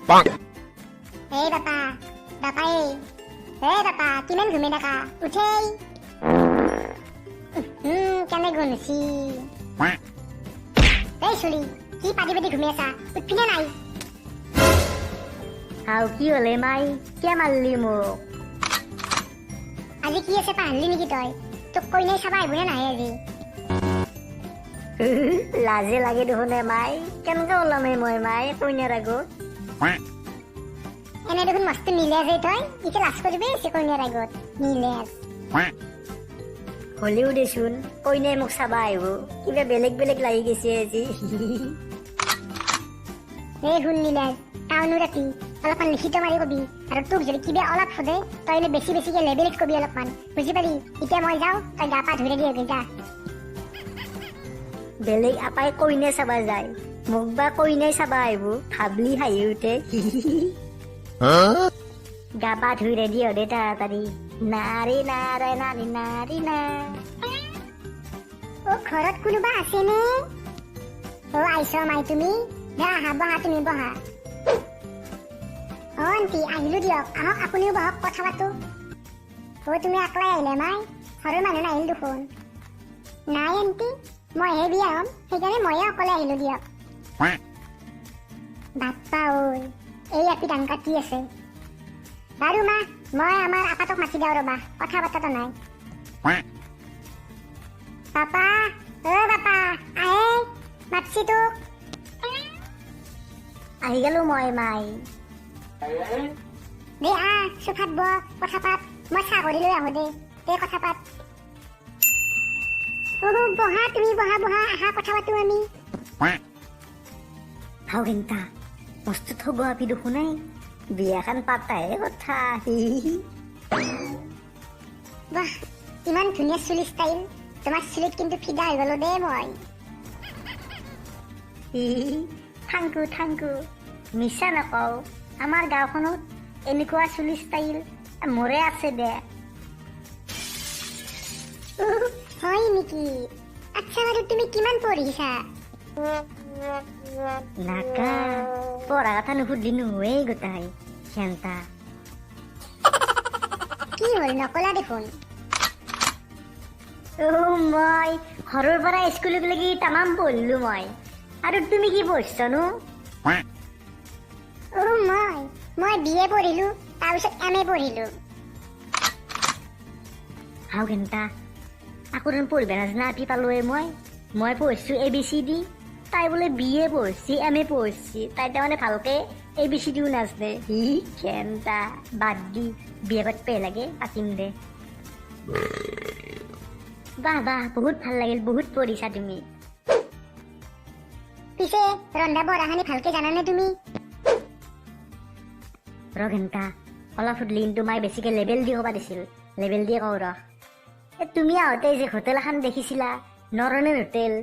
Hey Papa, Papa hey Papa, kiman ঘুমে থাকা উঠেই কেনে গুনছি এই চলি কি পাতি পাতি ঘুমে আছা উঠিনে নাই হাও কি হলে মাই কে মারলি মোক আজি কি আছে পাহলি নেকি তই তোক কই নাই চাবা আহিবনে নাই আজি লাজে লাগে দেখোনে মাই কেনেকে ওলামে মই মাই কইনাৰ আগত এনে দেখোন মস্ত মিলে যে তই ইকে লাজ কৰিবি সে কইনাৰ আগত মিলে হলেও দেচোন কইনাই মোক চাবা আহিব কিবা বেলেগ বেলেগ লাগি গৈছে আজি এই শুন নীলাজ টাউনো ৰাতি অলপমান লিখিত মাৰি কবি আৰু তোক যদি কিবা অলপ সোধে তই এনে বেছি বেছিকে লেবেলত কবি অলপমান বুজি পালি এতিয়া মই যাওঁ তই গা পা ধুই দিয়ে যা বেলেগ আপাই কইনে চাবা যায় মোক বা কইনাই চাবা আহিব ভাবলি হাঁহি উঠে গা পা ধুই ৰেডি হ দে তাড়াতাড়ি নাৰী নাৰে নাৰী নাৰী না ও ঘৰত কোনোবা আছেনে ও আইছ মাই তুমি আহা বহা তুমি বহা অ আন্টি আহিলো দিয়ক আহক আপুনিও বহক কথা পাতো ও তুমি আকলাই আহিলে মাই ঘৰৰ মানুহ নাহিল দেখোন নাই আন্টি মইহে বিয়া হ'ম সেইকাৰণে ময়ে অকলে আহিলো দিয়ক বাপ্পা ঐ এই আপি ডাং কাটি আছে বাৰু মা মই আমাৰ আপাতক মাতি দিওঁ ৰবা কথা পাতাতো নাই পাপা ও পাপা আহে মাতছি তোক আহি গেলো মই মাই দে চোফাত ব কথা পাত মই চাহ কৰি লৈ আহো দে কথা পাত বহা তুমি বহা বহা আহা কথা পাতো আমি হাও কেনটা মস্ত থব আপি দেখোনাই বিয়াখান পাতাহে কথা বাহ ইমান ধুনীয়া চুলি ষ্টাইল তোমাৰ চুলিত কিন্তু ফিদা হৈ গলো দে মই থাংকু থাংকু মিছা নকওঁ আমাৰ গাঁওখনত এনেকুৱা চুলি ষ্টাইল মোৰে আছে দে হয় নেকি আচ্ছা বাৰু তুমি কিমান পঢ়িছা নাকা পঢ়া কথা নুসুধি নহয়েই গোটাই সেন্তা কি হ'ল নকলা দেখোন মই ঘৰৰ পৰা স্কুলত লাগি তামাম পঢ়িলো মই আৰু তুমি কি পঢ়ছনো মই বিএ পঢ়িলো তাৰপিছত এমএ পঢ়িলো হাও কেনটা আকৌ পঢ়িব নাজানা আপি পালোৱে মই পঢ়িছো ABCD তাই বোলে বিএ পঢ়ছি এমএ পঢ়ছি তাই তাৰমানে ভালকে ABCDও নাজানে কেনটা বাদ দি বিয়া পাতপে লাগে পাতিম দে বাহ বাহ বহুত ভাল লাগিল বহুত পঢ়িছা তুমি পিছে ৰন্ধা বঢ়াখিনি ভালকে জানানে তুমি ৰঘেন্টা অলপ সুধলি কিন্তু মাই বেছিকে লেবেল দি ক'বা দিছিল লেবেল দিয়ে কওঁ ৰ তুমি আহোঁতে যে হোটেল এখন দেখিছিলা নৰনেৰ হোটেল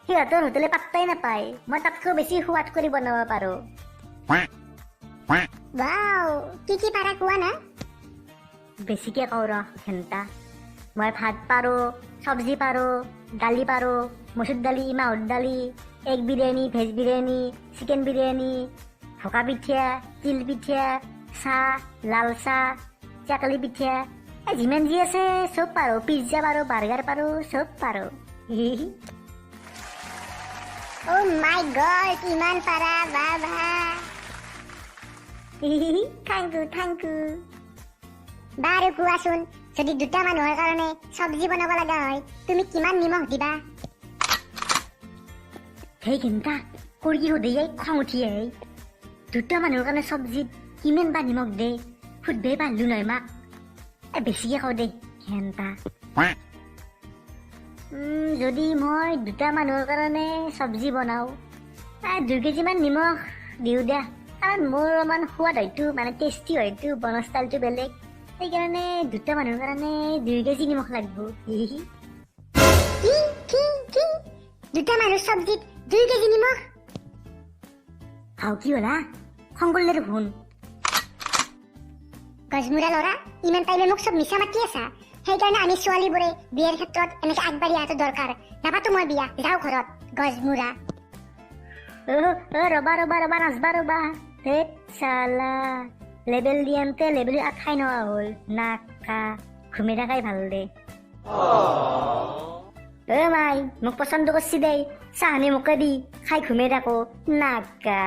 সিহঁতৰ হোটেলে পাত্তাই নাপায় মই তাতকৈ বেছি সোৱাদ কৰি বনাব পাৰো ৱাও কি পাৰা কোৱা না বেছিকে কওঁ ৰ ঘেন্টা মই ভাত পাৰো চব্জি পাৰো দালি পাৰো মচুৰ দালি মাহৰ দালি egg biryani veg biryani chicken biryani ভকা পিঠা তিল পিঠা চাহ লাল চাহ চাকলি পিঠা যিমান যি আছে চব পাৰো পিজ্জা পাৰো বাৰ্গাৰ পাৰো চব পাৰো ও মাই গড ইমান পাৰা বা বা থেংক ইউ বাৰু কোৱাচোন যদি দুটা মানুহৰ কাৰণে চব্জি বনাব লগা হয় তুমি কিমান নিমখ দিবা সেই কেনটা কৰি সুধি খং উঠি আহে দুটা মানুহৰ কাৰণে চব্জিত কিমান বা নিমখ দে সুধবে পাৰলো নহয় মাক বেছিকে কওঁ দে কেনটা যদি মই দুটা মানুহৰ কাৰণে চব্জি বনাওঁ 2 কেজিমান নিমখ দিওঁ দে কাৰণ মোৰ অলপমান সোৱাদ হয়তো মানে টেষ্টি হয়তো বনোৱা ষ্টাইলটো বেলেগ সেইকাৰণে দুটা মানুহৰ কাৰণে 2 কেজি নিমখ লাগব দুটা মানুহ চব্জিত 2 কেজি নিমখ হাও কি হলা খং কৰিলে দেখোন গজমুৰা ল'ৰা ইমান টাইমে মোক চব মিছা মাতি আছা সেইকাৰণে আমি ছোৱালীবোৰে বিয়াৰ ক্ষেত্ৰত এনেকে আগবাঢ়ি অহাটো দৰকাৰ নাপাতো মই বিয়া যাওঁ ঘৰত গজমুৰা ৰবা ৰবা ৰবা নাচবা ৰবা হেত চালা লেবেল দিয়ান্তে লেবেল আঠাই নোৱা হ'ল নাকা ঘুমে থাকাই ভাল দে মাই মোক পচন্দ কৰছি দেই চাহনি মোকে দি খাই ঘুমে থাকো নাকা